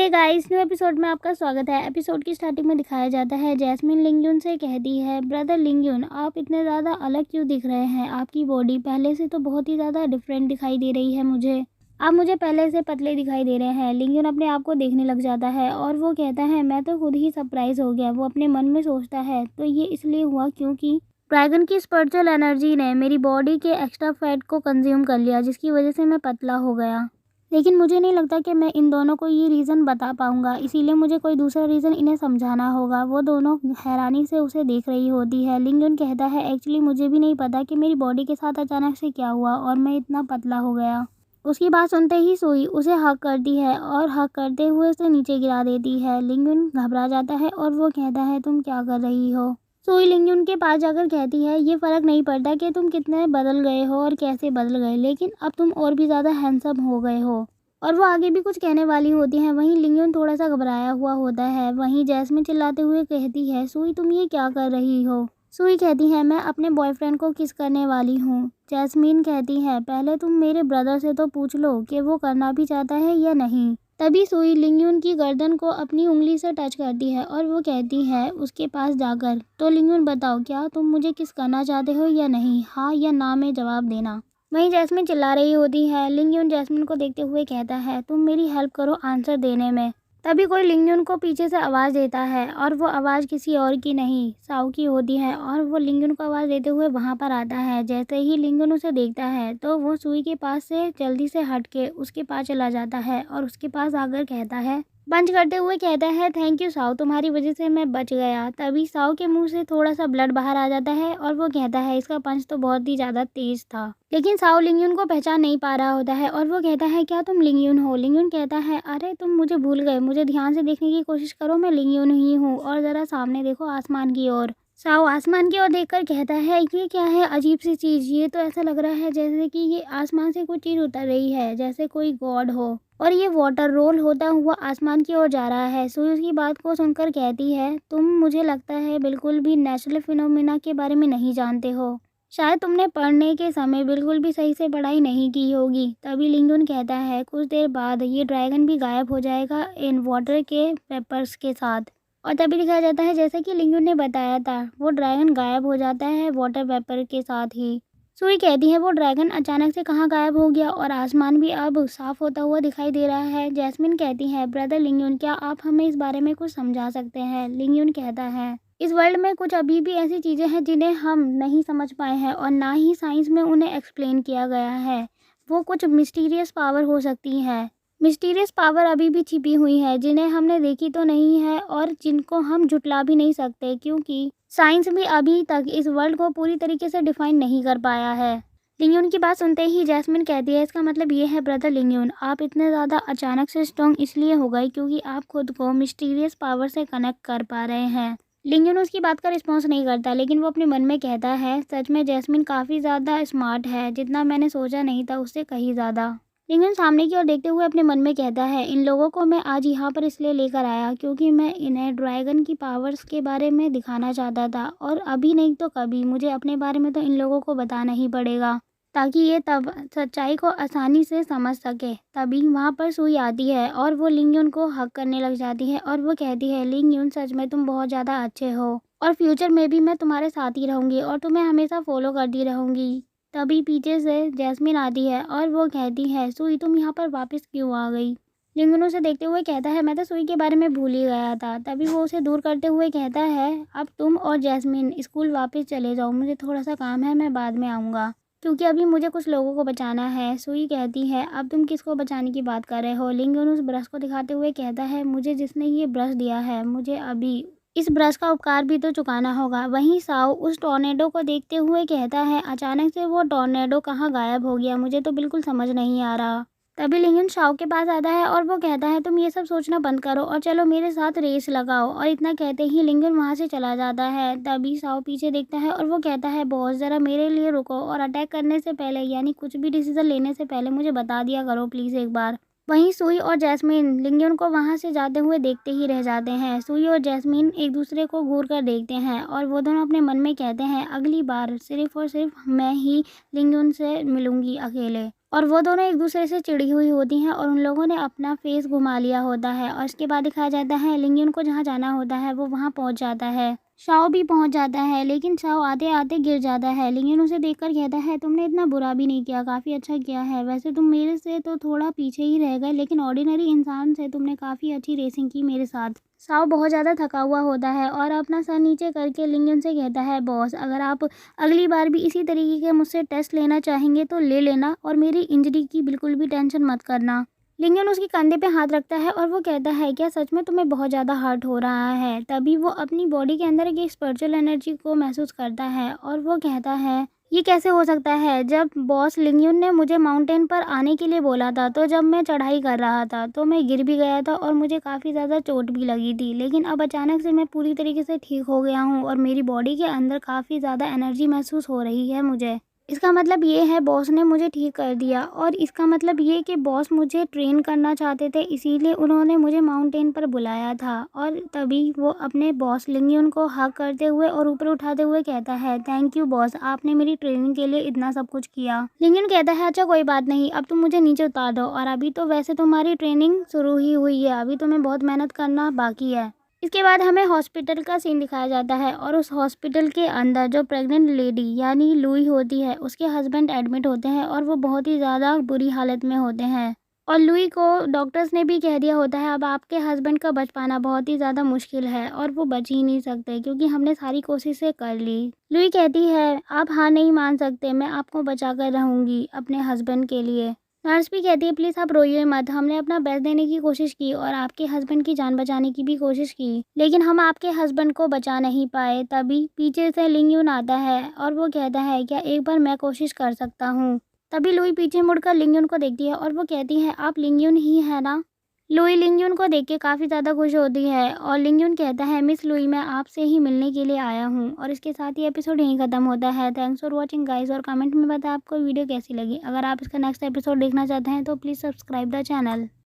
Hey guys, new episode में आपका स्वागत है। एपिसोड की स्टार्टिंग में दिखाया जाता है जैस्मिन लिंगयुन से कहती है, ब्रदर लिंगयुन आप इतने ज़्यादा अलग क्यों दिख रहे हैं। आपकी बॉडी पहले से तो बहुत ही ज़्यादा डिफरेंट दिखाई दे रही है मुझे। आप मुझे पहले से पतले दिखाई दे रहे हैं। लिंगयुन अपने आप को देखने लग जाता है और वो कहता है मैं तो खुद ही सरप्राइज हो गया। वो अपने मन में सोचता है तो ये इसलिए हुआ क्योंकि ड्रैगन की स्पिरिचुअल एनर्जी ने मेरी बॉडी के एक्स्ट्रा फैट को कंज्यूम कर लिया, जिसकी वजह से मैं पतला हो गया। लेकिन मुझे नहीं लगता कि मैं इन दोनों को ये रीज़न बता पाऊँगा, इसीलिए मुझे कोई दूसरा रीज़न इन्हें समझाना होगा। वो दोनों हैरानी से उसे देख रही होती है। लिंगयुन कहता है एक्चुअली मुझे भी नहीं पता कि मेरी बॉडी के साथ अचानक से क्या हुआ और मैं इतना पतला हो गया। उसकी बात सुनते ही सुई उसे हग करती है और हग करते हुए उसे नीचे गिरा देती है। लिंगयुन घबरा जाता है और वो कहता है तुम क्या कर रही हो। सुई लिंगयुन के पास जाकर कहती है ये फ़र्क नहीं पड़ता कि तुम कितने बदल गए हो और कैसे बदल गए, लेकिन अब तुम और भी ज़्यादा हैंडसम हो गए हो। और वो आगे भी कुछ कहने वाली होती हैं। वहीं लिंगयुन थोड़ा सा घबराया हुआ होता है। वहीं जैस्मिन चिल्लाते हुए कहती है सुई तुम ये क्या कर रही हो। सुई कहती है मैं अपने बॉयफ्रेंड को किस करने वाली हूँ। जैस्मिन कहती है पहले तुम मेरे ब्रदर से तो पूछ लो कि वो करना भी चाहता है या नहीं। तभी सुई लिंगयुन की गर्दन को अपनी उंगली से टच करती है और वो कहती है उसके पास जाकर, तो लिंगयुन बताओ क्या तुम मुझे किस करना चाहते हो या नहीं, हाँ या ना में जवाब देना। वहीं जैस्मिन चिल्ला रही होती है। लिंगयुन जैस्मिन को देखते हुए कहता है तुम मेरी हेल्प करो आंसर देने में। तभी कोई लिंगयुन को पीछे से आवाज़ देता है और वो आवाज़ किसी और की नहीं साओ की होती है और वो लिंगयुन को आवाज़ देते हुए वहाँ पर आता है। जैसे ही लिंगयुन उसे देखता है तो वो सुई के पास से जल्दी से हट के उसके पास चला जाता है और उसके पास आकर कहता है पंच करते हुए कहता है थैंक यू साओ, तुम्हारी वजह से मैं बच गया। तभी साओ के मुंह से थोड़ा सा ब्लड बाहर आ जाता है और वो कहता है इसका पंच तो बहुत ही ज़्यादा तेज था। लेकिन साओ लिंगयुन को पहचान नहीं पा रहा होता है और वो कहता है क्या तुम लिंगयुन हो। लिंगयुन कहता है अरे तुम मुझे भूल गए, मुझे ध्यान से देखने की कोशिश करो, मैं लिंगयुन ही हूँ और ज़रा सामने देखो आसमान की ओर। साओ आसमान की ओर देखकर कहता है ये क्या है अजीब सी चीज़, ये तो ऐसा लग रहा है जैसे कि ये आसमान से कोई चीज़ उतर रही है, जैसे कोई गॉड हो और ये वाटर रोल होता हुआ आसमान की ओर जा रहा है। सुई उसकी बात को सुनकर कहती है तुम मुझे लगता है बिल्कुल भी नेचुरल फिनोमिना के बारे में नहीं जानते हो, शायद तुमने पढ़ने के समय बिल्कुल भी सही से पढ़ाई नहीं की होगी। तभी लिंगयुन कहता है कुछ देर बाद ये ड्रैगन भी गायब हो जाएगा इन वाटर के पेपर्स के साथ। और तभी दिखाया जाता है जैसा कि लिंगयुन ने बताया था वो ड्रैगन गायब हो जाता है वाटर पेपर के साथ ही। सुई कहती है वो ड्रैगन अचानक से कहाँ गायब हो गया और आसमान भी अब साफ होता हुआ दिखाई दे रहा है। जैस्मिन कहती है ब्रदर लिंगयुन क्या आप हमें इस बारे में कुछ समझा सकते हैं। लिंगयुन कहता है इस वर्ल्ड में कुछ अभी भी ऐसी चीज़ें हैं जिन्हें हम नहीं समझ पाए हैं और ना ही साइंस में उन्हें एक्सप्लेन किया गया है। वो कुछ मिस्टीरियस पावर हो सकती है, मिस्टीरियस पावर अभी भी छिपी हुई है जिन्हें हमने देखी तो नहीं है और जिनको हम झुटला भी नहीं सकते क्योंकि साइंस भी अभी तक इस वर्ल्ड को पूरी तरीके से डिफाइन नहीं कर पाया है। लिंगयुन की बात सुनते ही जैस्मिन कहती है इसका मतलब ये है ब्रदर लिंगयुन आप इतने ज़्यादा अचानक से स्ट्रॉन्ग इसलिए हो गए क्योंकि आप खुद को मिस्टीरियस पावर से कनेक्ट कर पा रहे हैं। लिंगयुन उसकी बात का रिस्पॉन्स नहीं करता, लेकिन वो अपने मन में कहता है सच में जैस्मिन काफ़ी ज़्यादा स्मार्ट है, जितना मैंने सोचा नहीं था उससे कहीं ज़्यादा। लिंगयुन सामने की ओर देखते हुए अपने मन में कहता है इन लोगों को मैं आज यहाँ पर इसलिए लेकर आया क्योंकि मैं इन्हें ड्रैगन की पावर्स के बारे में दिखाना चाहता था और अभी नहीं तो कभी मुझे अपने बारे में तो इन लोगों को बताना ही पड़ेगा ताकि ये तब सच्चाई को आसानी से समझ सके। तभी वहाँ पर सुई आती है और वो लिंगयुन को हक करने लग जाती है और वो कहती है लिंगयुन सच में तुम बहुत ज़्यादा अच्छे हो और फ्यूचर में भी मैं तुम्हारे साथ ही रहूँगी और तुम्हें हमेशा फॉलो करती रहूँगी। तभी पीछे से जैस्मिन आती है और वो कहती है सुई तुम यहाँ पर वापस क्यों आ गई। लिंगयुन उसे देखते हुए कहता है मैं तो सुई के बारे में भूल ही गया था। तभी वो उसे दूर करते हुए कहता है अब तुम और जैस्मिन स्कूल वापस चले जाओ, मुझे थोड़ा सा काम है, मैं बाद में आऊँगा क्योंकि अभी मुझे कुछ लोगों को बचाना है। सुई कहती है अब तुम किसको बचाने की बात कर रहे हो। लिंगयुन उस ब्रश को दिखाते हुए कहता है मुझे जिसने ये ब्रश दिया है मुझे अभी इस ब्रश का उपकार भी तो चुकाना होगा। वहीं साओ उस टॉर्नेडो को देखते हुए कहता है अचानक से वो टॉर्नेडो कहाँ गायब हो गया, मुझे तो बिल्कुल समझ नहीं आ रहा। तभी लिंगयुन साओ के पास आता है और वो कहता है तुम ये सब सोचना बंद करो और चलो मेरे साथ रेस लगाओ। और इतना कहते ही लिंगयुन वहाँ से चला जाता है। तभी साओ पीछे देखता है और वो कहता है बॉस ज़रा मेरे लिए रुको और अटैक करने से पहले यानी कुछ भी डिसीजन लेने से पहले मुझे बता दिया करो प्लीज़ एक बार। वहीं सुई और जैस्मिन लिंगयुन को वहां से जाते हुए देखते ही रह जाते हैं। सुई और जैस्मिन एक दूसरे को घूर कर देखते हैं और वो दोनों अपने मन में कहते हैं अगली बार सिर्फ और सिर्फ मैं ही लिंगयुन से मिलूंगी अकेले। और वो दोनों एक दूसरे से चिढ़ी हुई होती हैं और उन लोगों ने अपना फेस घुमा लिया होता है। और इसके बाद दिखाया जाता है लिंग को जहाँ जाना होता है वो वहाँ पहुँच जाता है। शाओ भी पहुँच जाता है, लेकिन शाओ आते आते गिर जाता है। लिंग उसे देखकर कहता है तुमने इतना बुरा भी नहीं किया, काफ़ी अच्छा किया है। वैसे तुम मेरे से तो थोड़ा पीछे ही रह गए, लेकिन ऑर्डिनरी इंसान से तुमने काफ़ी अच्छी रेसिंग की मेरे साथ। शाओ बहुत ज़्यादा थका हुआ होता है और अपना सर नीचे करके लिंग से कहता है बॉस, अगर आप अगली बार भी इसी तरीके के मुझसे टेस्ट लेना चाहेंगे तो ले लेना, और मेरी इंजरी की बिल्कुल भी टेंशन मत करना। लिंगन उसके कंधे पे हाथ रखता है और वो कहता है क्या सच में तुम्हें बहुत ज़्यादा हर्ट हो रहा है। तभी वो अपनी बॉडी के अंदर एक स्पिरिचुअल एनर्जी को महसूस करता है और वो कहता है ये कैसे हो सकता है। जब बॉस लिंगयुन ने मुझे माउंटेन पर आने के लिए बोला था तो जब मैं चढ़ाई कर रहा था तो मैं गिर भी गया था और मुझे काफ़ी ज़्यादा चोट भी लगी थी, लेकिन अब अचानक से मैं पूरी तरीके से ठीक हो गया हूँ और मेरी बॉडी के अंदर काफ़ी ज़्यादा एनर्जी महसूस हो रही है मुझे। इसका मतलब ये है बॉस ने मुझे ठीक कर दिया, और इसका मतलब ये कि बॉस मुझे ट्रेन करना चाहते थे, इसीलिए उन्होंने मुझे माउंटेन पर बुलाया था। और तभी वो अपने बॉस लिंगयुन को हग करते हुए और ऊपर उठाते हुए कहता है थैंक यू बॉस, आपने मेरी ट्रेनिंग के लिए इतना सब कुछ किया। लिंगयुन कहता है अच्छा कोई बात नहीं, अब तुम मुझे नीचे उतार दो, और अभी तो वैसे तुम्हारी ट्रेनिंग शुरू ही हुई है, अभी तुम्हें बहुत मेहनत करना बाकी है। इसके बाद हमें हॉस्पिटल का सीन दिखाया जाता है और उस हॉस्पिटल के अंदर जो प्रेग्नेंट लेडी यानी लुई होती है उसके हस्बैंड एडमिट होते हैं और वो बहुत ही ज़्यादा बुरी हालत में होते हैं। और लुई को डॉक्टर्स ने भी कह दिया होता है अब आपके हस्बैंड का बच पाना बहुत ही ज़्यादा मुश्किल है और वो बच ही नहीं सकते क्योंकि हमने सारी कोशिशें कर ली। लुई कहती है आप हार नहीं मान सकते, मैं आपको बचा कर रहूँगी अपने हस्बैंड के लिए। नर्स भी कहती है प्लीज़ आप रोइए मत, हमने अपना बेस्ट देने की कोशिश की और आपके हस्बैंड की जान बचाने की भी कोशिश की, लेकिन हम आपके हस्बैंड को बचा नहीं पाए। तभी पीछे से लिंग यून आता है और वो कहता है क्या एक बार मैं कोशिश कर सकता हूँ। तभी लुई पीछे मुड़कर लिंग यून को देखती है और वो कहती है आप लिंग यून ही है ना। लुई लिंग यून को देख के काफ़ी ज़्यादा खुश होती है और लिंग यून कहता है मिस लुई मैं आपसे ही मिलने के लिए आया हूँ। और इसके साथ ही एपिसोड यहीं ख़त्म होता है। थैंक्स फॉर वॉचिंग गाइस, और कमेंट में बताएं आपको वीडियो कैसी लगी। अगर आप इसका नेक्स्ट एपिसोड देखना चाहते हैं तो प्लीज़ सब्सक्राइब द चैनल।